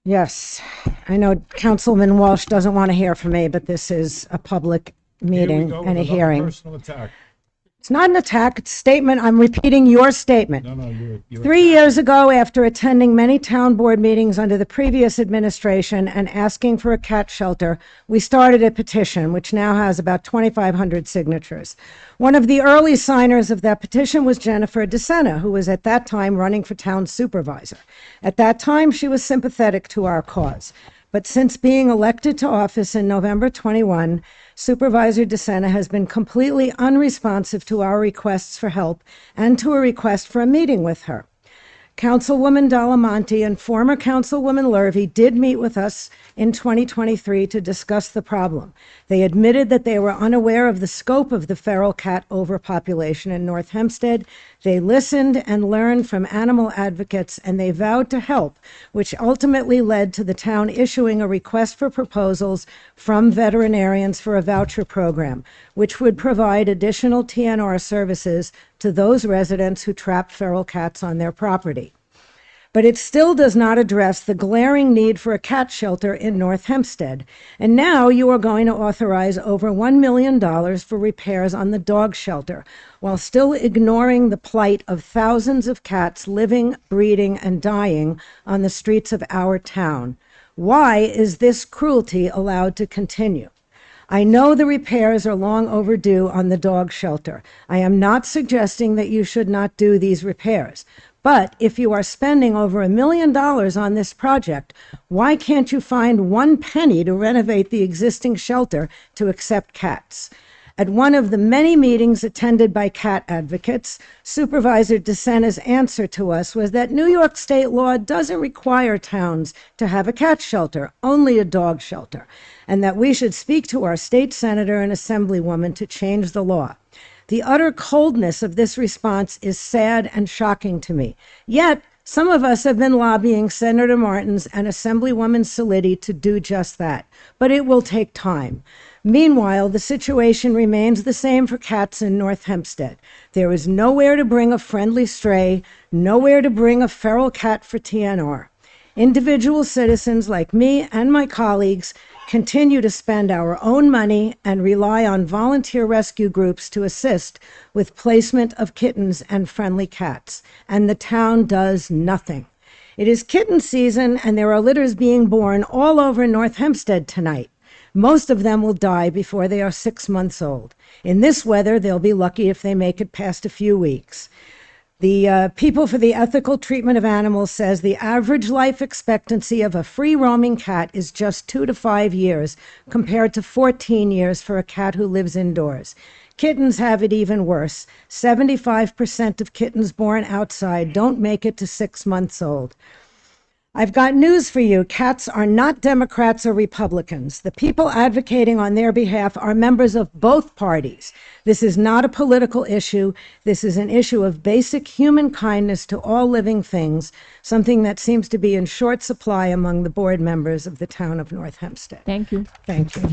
Yes, I know Councilman Walsh doesn't want to hear from me, but this is a public meeting and a hearing. Personal attack. It's not an attack, it's a statement. I'm repeating your statement. No, you're 3 years ago, after attending many town board meetings under the previous administration and asking for a cat shelter, we started a petition, which now has about 2,500 signatures. One of the early signers of that petition was Jennifer DeSena, who was at that time running for town supervisor. At that time, she was sympathetic to our cause. But since being elected to office in November 21, Supervisor DeSena has been completely unresponsive to our requests for help and to a request for a meeting with her. Councilwoman Dalamonte and former Councilwoman Lurvy did meet with us in 2023 to discuss the problem. They admitted that they were unaware of the scope of the feral cat overpopulation in North Hempstead. They listened and learned from animal advocates, and they vowed to help, which ultimately led to the town issuing a request for proposals from veterinarians for a voucher program, which would provide additional TNR services to those residents who trap feral cats on their property. But it still does not address the glaring need for a cat shelter in North Hempstead. And now you are going to authorize over $1 million for repairs on the dog shelter, while still ignoring the plight of thousands of cats living, breeding, and dying on the streets of our town. Why is this cruelty allowed to continue? I know the repairs are long overdue on the dog shelter. I am not suggesting that you should not do these repairs. But if you are spending over $1 million on this project, why can't you find 1 penny to renovate the existing shelter to accept cats? At one of the many meetings attended by cat advocates, Supervisor DeSena's answer to us was that New York state law doesn't require towns to have a cat shelter, only a dog shelter, and that we should speak to our state senator and assemblywoman to change the law. The utter coldness of this response is sad and shocking to me. Yet, some of us have been lobbying Senator Martins and Assemblywoman Saliti to do just that, but it will take time. Meanwhile, the situation remains the same for cats in North Hempstead. There is nowhere to bring a friendly stray, nowhere to bring a feral cat for TNR. Individual citizens like me and my colleagues continue to spend our own money and rely on volunteer rescue groups to assist with placement of kittens and friendly cats, and the town does nothing. It is kitten season, and there are litters being born all over North Hempstead tonight. Most of them will die before they are 6 months old. In this weather, they'll be lucky if they make it past a few weeks. The People for the Ethical Treatment of Animals says the average life expectancy of a free-roaming cat is just 2 to 5 years, compared to 14 years for a cat who lives indoors. Kittens have it even worse. 75% of kittens born outside don't make it to 6 months old. I've got news for you. Cats are not Democrats or Republicans. The people advocating on their behalf are members of both parties. This is not a political issue. This is an issue of basic human kindness to all living things, something that seems to be in short supply among the board members of the town of North Hempstead. Thank you. Thank you.